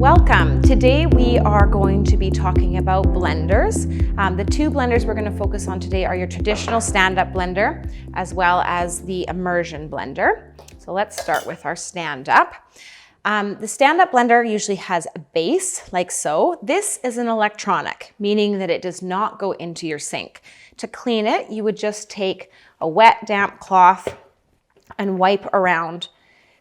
Welcome. Today we are going to be talking about blenders. The two blenders we're going to focus on today are your traditional stand-up blender as well as the immersion blender. So let's start with our stand-up. The stand-up blender usually has a base like so. This is an electronic, meaning that it does not go into your sink. To clean it, you would just take a wet, damp cloth and wipe around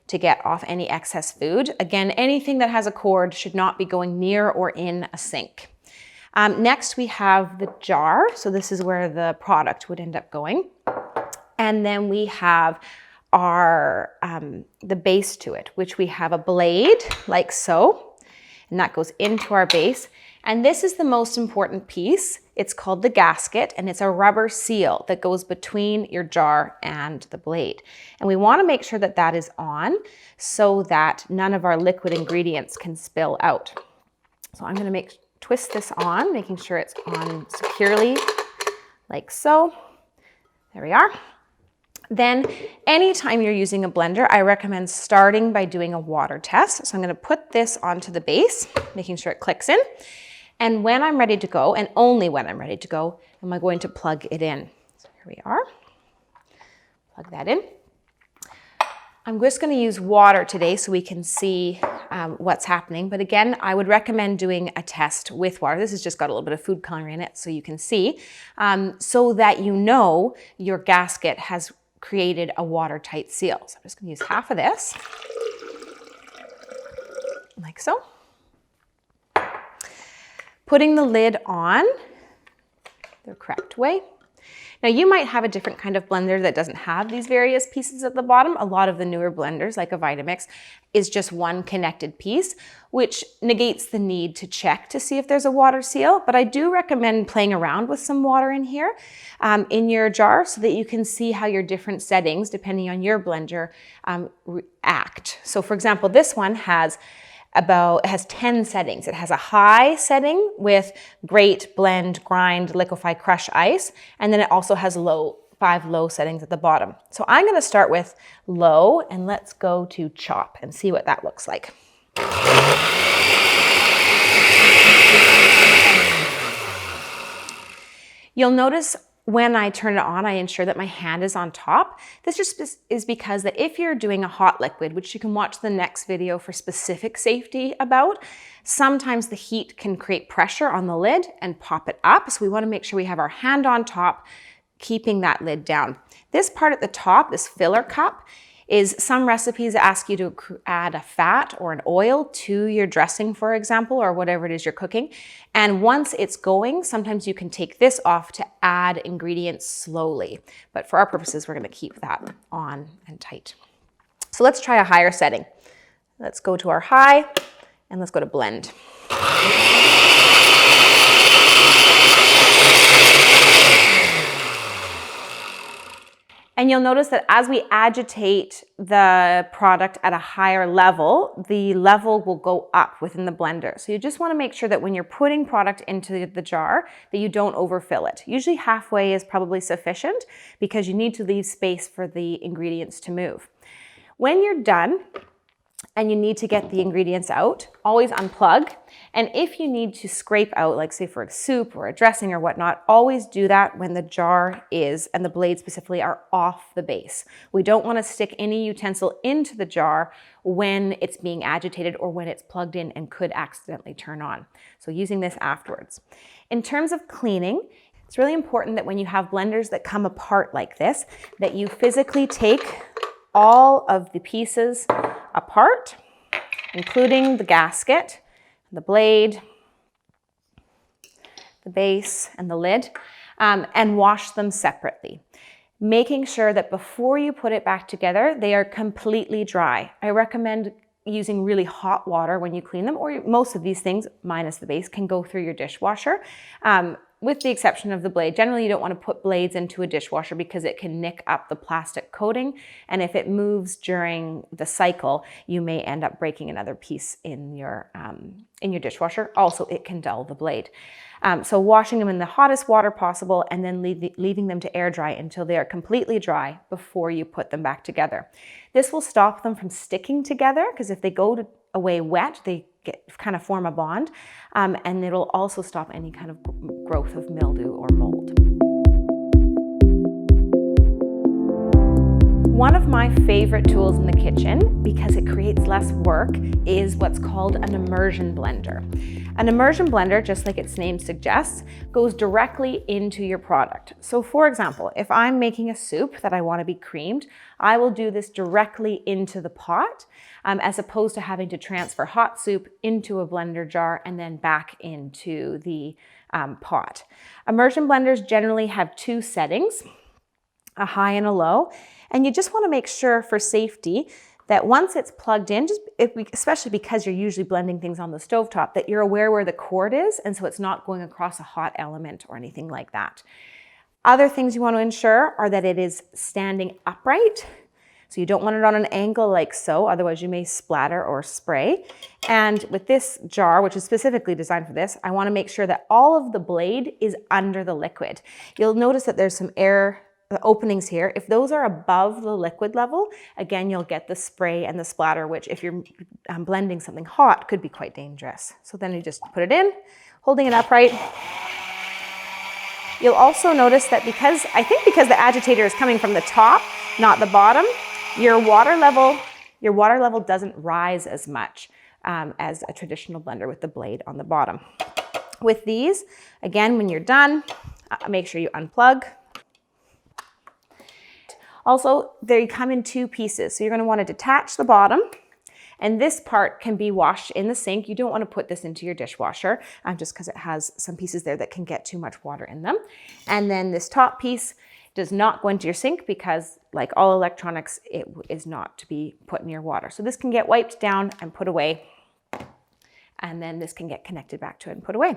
to get off any excess food. Again, anything that has a cord should not be going near or in a sink. Next, we have the jar. So this is where the product would end up going. And then we have our the base to it, which we have a blade like so, and that goes into our base. And this is the most important piece. It's called the gasket, and it's a rubber seal that goes between your jar and the blade. And we want to make sure that that is on so that none of our liquid ingredients can spill out. So I'm going to twist this on, making sure it's on securely like so. There we are. Then anytime you're using a blender, I recommend starting by doing a water test. So I'm going to put this onto the base, making sure it clicks in. And when I'm ready to go, and only when I'm ready to go, am I going to plug it in. So here we are. Plug that in. I'm just going to use water today so we can see what's happening. But again, I would recommend doing a test with water. This has just got a little bit of food coloring in it so you can see, so that you know your gasket has created a watertight seal. So I'm just going to use half of this, like so. Putting the lid on the correct way. Now you might have a different kind of blender that doesn't have these various pieces at the bottom. A lot of the newer blenders, like a Vitamix, is just one connected piece, which negates the need to check to see if there's a water seal. But I do recommend playing around with some water in here, in your jar, so that you can see how your different settings, depending on your blender, react. So for example, this one has 10 settings. It has a high setting with grate, blend, grind, liquefy, crush, ice, and then it also has 5 low settings at the bottom. So I'm going to start with low, and let's go to chop and see what that looks like. You'll notice when I turn it on, I ensure that my hand is on top. This just is because that if you're doing a hot liquid, which you can watch the next video for specific safety about, sometimes the heat can create pressure on the lid and pop it up. So we want to make sure we have our hand on top, keeping that lid down. This part at the top, this filler cup, is some recipes ask you to add a fat or an oil to your dressing, for example, or whatever it is you're cooking. And once it's going, sometimes you can take this off to add ingredients slowly. But for our purposes, we're going to keep that on and tight. So let's try a higher setting. Let's go to our high, and let's go to blend. And you'll notice that as we agitate the product at a higher level, the level will go up within the blender. So you just want to make sure that when you're putting product into the jar, that you don't overfill it. Usually halfway is probably sufficient because you need to leave space for the ingredients to move. When you're done, and you need to get the ingredients out, always unplug. And if you need to scrape out, like say for a soup or a dressing or whatnot, always do that when the jar is, and the blade specifically, are off the base. We don't want to stick any utensil into the jar when it's being agitated or when it's plugged in and could accidentally turn on. So using this afterwards. In terms of cleaning, it's really important that when you have blenders that come apart like this, that you physically take all of the pieces apart, including the gasket, the blade, the base, and the lid, and wash them separately. Making sure that before you put it back together, they are completely dry. I recommend using really hot water when you clean them, or most of these things, minus the base, can go through your dishwasher. With the exception of the blade. Generally, you don't want to put blades into a dishwasher because it can nick up the plastic coating. And if it moves during the cycle, you may end up breaking another piece in your dishwasher. Also, it can dull the blade. So washing them in the hottest water possible and then leaving them to air dry until they are completely dry before you put them back together. This will stop them from sticking together, because if they go away wet, they kind of form a bond, and it'll also stop any kind of growth of mildew or mold. One of my favorite tools in the kitchen, because it creates less work, is what's called an immersion blender. An immersion blender, just like its name suggests, goes directly into your product. So for example, if I'm making a soup that I want to be creamed, I will do this directly into the pot, as opposed to having to transfer hot soup into a blender jar and then back into the pot. Immersion blenders generally have two settings, a high and a low. And you just want to make sure for safety that once it's plugged in, especially because you're usually blending things on the stovetop, that you're aware where the cord is, and so it's not going across a hot element or anything like that. Other things you want to ensure are that it is standing upright. So you don't want it on an angle like so, otherwise you may splatter or spray. And with this jar, which is specifically designed for this, I want to make sure that all of the blade is under the liquid. You'll notice that there's some air openings here. If those are above the liquid level, again, you'll get the spray and the splatter, which if you're blending something hot could be quite dangerous. So then you just put it in, holding it upright. You'll also notice that because the agitator is coming from the top, not the bottom, your water level doesn't rise as much as a traditional blender with the blade on the bottom. With these, again, when you're done, make sure you unplug. Also, they come in two pieces. So you're going to want to detach the bottom, and this part can be washed in the sink. You don't want to put this into your dishwasher just because it has some pieces there that can get too much water in them. And then this top piece does not go into your sink because, like all electronics, it is not to be put in your water. So this can get wiped down and put away, and then this can get connected back to it and put away.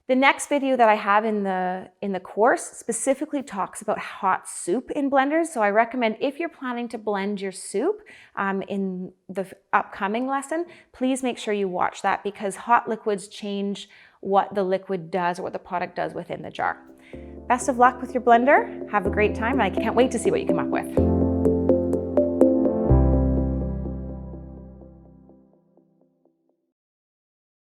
The next video that I have in the course specifically talks about hot soup in blenders. So I recommend if you're planning to blend your soup in the upcoming lesson, please make sure you watch that, because hot liquids change what the liquid does or what the product does within the jar. Best of luck with your blender. Have a great time, and I can't wait to see what you come up with.